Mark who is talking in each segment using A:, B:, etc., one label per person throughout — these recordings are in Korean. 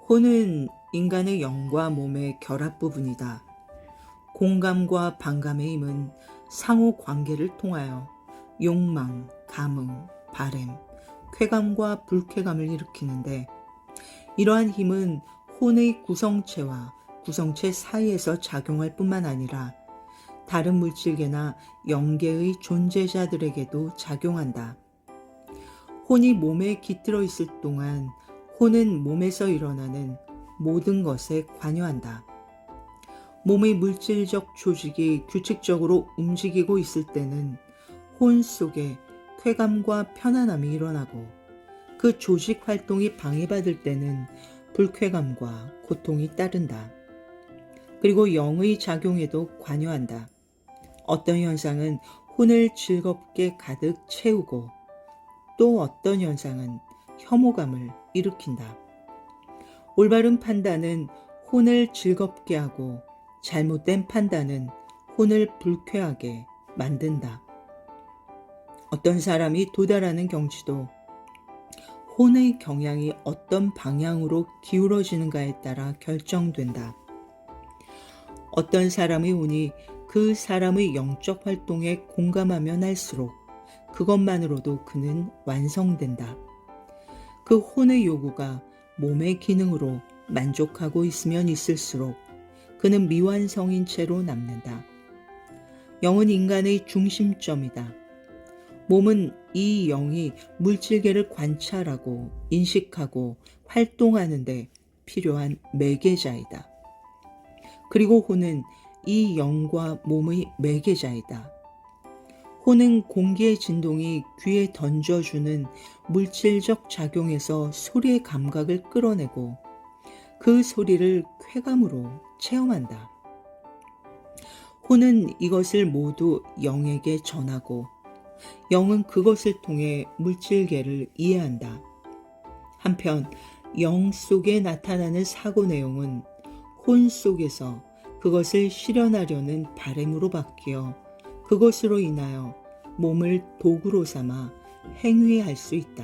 A: 혼은 인간의 영과 몸의 결합 부분이다. 공감과 반감의 힘은 상호 관계를 통하여 욕망, 감흥, 바램, 쾌감과 불쾌감을 일으키는데, 이러한 힘은 혼의 구성체와 구성체 사이에서 작용할 뿐만 아니라 다른 물질계나 영계의 존재자들에게도 작용한다. 혼이 몸에 깃들어 있을 동안 혼은 몸에서 일어나는 모든 것에 관여한다. 몸의 물질적 조직이 규칙적으로 움직이고 있을 때는 혼 속에 쾌감과 편안함이 일어나고, 그 조직 활동이 방해받을 때는 불쾌감과 고통이 따른다. 그리고 영의 작용에도 관여한다. 어떤 현상은 혼을 즐겁게 가득 채우고, 또 어떤 현상은 혐오감을 일으킨다. 올바른 판단은 혼을 즐겁게 하고, 잘못된 판단은 혼을 불쾌하게 만든다. 어떤 사람이 도달하는 경지도 혼의 경향이 어떤 방향으로 기울어지는가에 따라 결정된다. 어떤 사람의 혼이 그 사람의 영적 활동에 공감하면 할수록 그것만으로도 그는 완성된다. 그 혼의 요구가 몸의 기능으로 만족하고 있으면 있을수록 그는 미완성인 채로 남는다. 영은 인간의 중심점이다. 몸은 이 영이 물질계를 관찰하고 인식하고 활동하는 데 필요한 매개자이다. 그리고 혼은 이 영과 몸의 매개자이다. 혼은 공기의 진동이 귀에 던져주는 물질적 작용에서 소리의 감각을 끌어내고 그 소리를 쾌감으로 체험한다. 혼은 이것을 모두 영에게 전하고, 영은 그것을 통해 물질계를 이해한다. 한편 영 속에 나타나는 사고 내용은 혼 속에서 그것을 실현하려는 바램으로 바뀌어 그것으로 인하여 몸을 도구로 삼아 행위할 수 있다.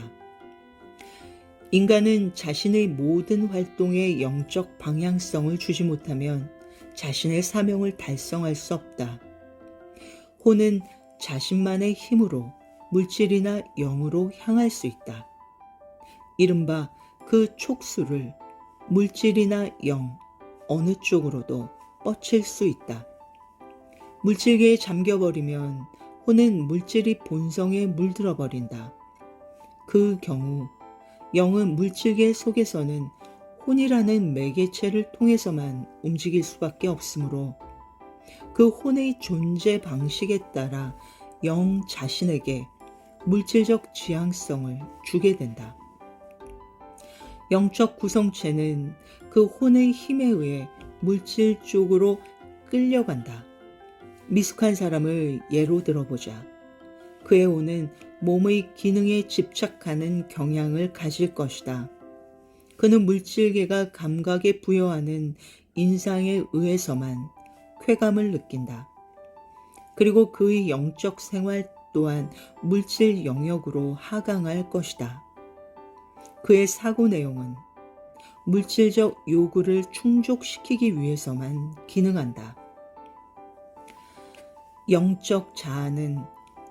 A: 인간은 자신의 모든 활동에 영적 방향성을 주지 못하면 자신의 사명을 달성할 수 없다. 혼은 자신만의 힘으로 물질이나 영으로 향할 수 있다. 이른바 그 촉수를 물질이나 영, 어느 쪽으로도 뻗칠 수 있다. 물질계에 잠겨버리면 혼은 물질이 본성에 물들어버린다. 그 경우 영은 물질계 속에서는 혼이라는 매개체를 통해서만 움직일 수밖에 없으므로 그 혼의 존재 방식에 따라 영 자신에게 물질적 지향성을 주게 된다. 영적 구성체는 그 혼의 힘에 의해 물질 쪽으로 끌려간다. 미숙한 사람을 예로 들어보자. 그의 혼은 몸의 기능에 집착하는 경향을 가질 것이다. 그는 물질계가 감각에 부여하는 인상에 의해서만 쾌감을 느낀다. 그리고 그의 영적 생활 또한 물질 영역으로 하강할 것이다. 그의 사고 내용은 물질적 요구를 충족시키기 위해서만 기능한다. 영적 자아는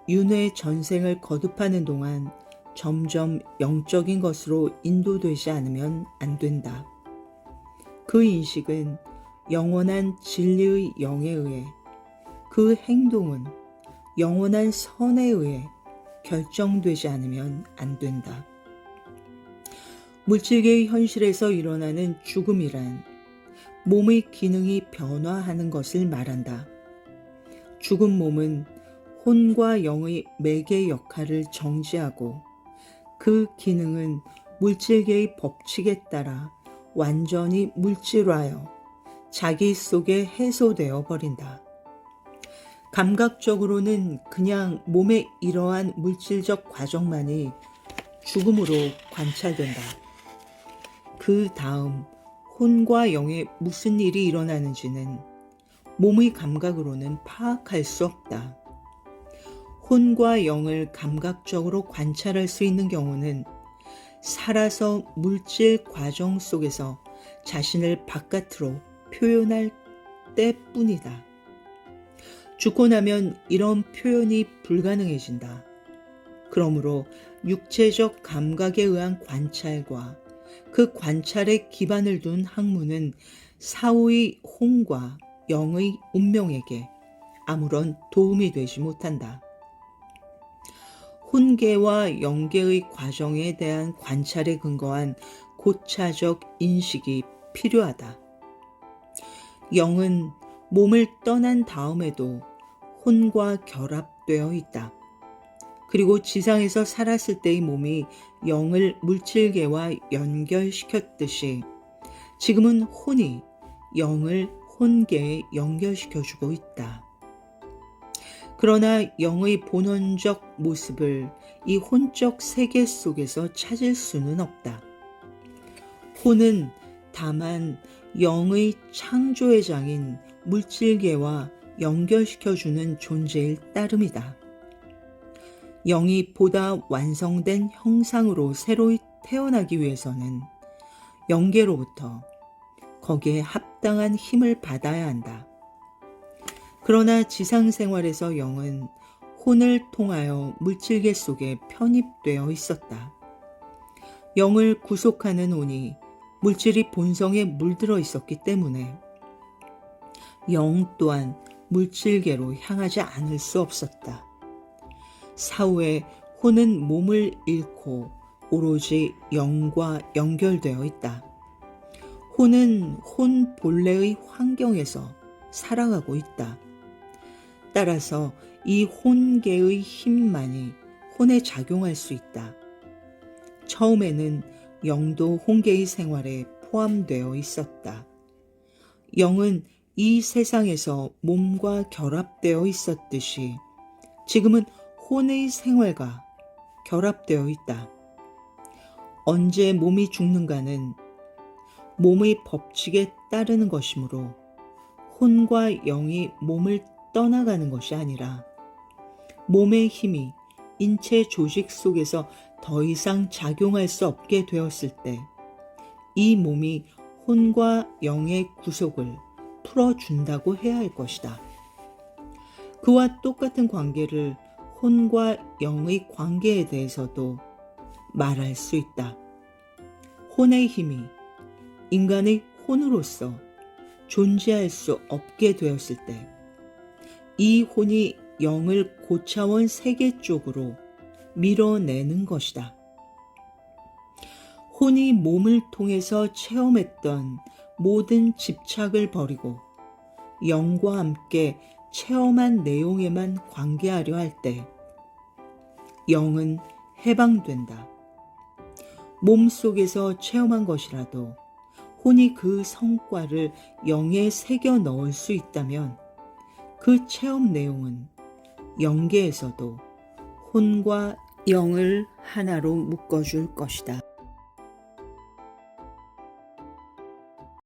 A: 윤회 전생을 거듭하는 동안 점점 영적인 것으로 인도되지 않으면 안 된다. 그 인식은 영원한 진리의 영에 의해, 그 행동은 영원한 선에 의해 결정되지 않으면 안 된다. 물질계의 현실에서 일어나는 죽음이란 몸의 기능이 변화하는 것을 말한다. 죽은 몸은 혼과 영의 매개 역할을 정지하고, 그 기능은 물질계의 법칙에 따라 완전히 물질화하여 자기 속에 해소되어 버린다. 감각적으로는 그냥 몸의 이러한 물질적 과정만이 죽음으로 관찰된다. 그 다음 혼과 영에 무슨 일이 일어나는지는 몸의 감각으로는 파악할 수 없다. 혼과 영을 감각적으로 관찰할 수 있는 경우는 살아서 물질 과정 속에서 자신을 바깥으로 표현할 때뿐이다. 죽고 나면 이런 표현이 불가능해진다. 그러므로 육체적 감각에 의한 관찰과 그 관찰에 기반을 둔 학문은 사후의 혼과 영의 운명에게 아무런 도움이 되지 못한다. 혼계와 영계의 과정에 대한 관찰에 근거한 고차적 인식이 필요하다. 영은 몸을 떠난 다음에도 혼과 결합되어 있다. 그리고 지상에서 살았을 때의 몸이 영을 물질계와 연결시켰듯이 지금은 혼이 영을 혼계에 연결시켜주고 있다. 그러나 영의 본원적 모습을 이 혼적 세계 속에서 찾을 수는 없다. 혼은 다만 영의 창조의 장인 물질계와 연결시켜주는 존재일 따름이다. 영이 보다 완성된 형상으로 새로 태어나기 위해서는 영계로부터 거기에 합당한 힘을 받아야 한다. 그러나 지상 생활에서 영은 혼을 통하여 물질계 속에 편입되어 있었다. 영을 구속하는 혼이 물질이 본성에 물들어 있었기 때문에 영 또한 물질계로 향하지 않을 수 없었다. 사후에 혼은 몸을 잃고 오로지 영과 연결되어 있다. 혼은 혼 본래의 환경에서 살아가고 있다. 따라서 이 혼계의 힘만이 혼에 작용할 수 있다. 처음에는 영도 혼계의 생활에 포함되어 있었다. 영은 이 세상에서 몸과 결합되어 있었듯이 지금은 혼의 생활과 결합되어 있다. 언제 몸이 죽는가는 몸의 법칙에 따르는 것이므로 혼과 영이 몸을 떠나가는 것이 아니라 몸의 힘이 인체 조직 속에서 더 이상 작용할 수 없게 되었을 때 이 몸이 혼과 영의 구속을 풀어준다고 해야 할 것이다. 그와 똑같은 관계를 혼과 영의 관계에 대해서도 말할 수 있다. 혼의 힘이 인간의 혼으로서 존재할 수 없게 되었을 때 이 혼이 영을 고차원 세계 쪽으로 밀어내는 것이다. 혼이 몸을 통해서 체험했던 모든 집착을 버리고 영과 함께 체험한 내용에만 관계하려 할 때 영은 해방된다. 몸속에서 체험한 것이라도 혼이 그 성과를 영에 새겨 넣을 수 있다면 그 체험 내용은 영계에서도 혼과 영을 하나로 묶어줄 것이다.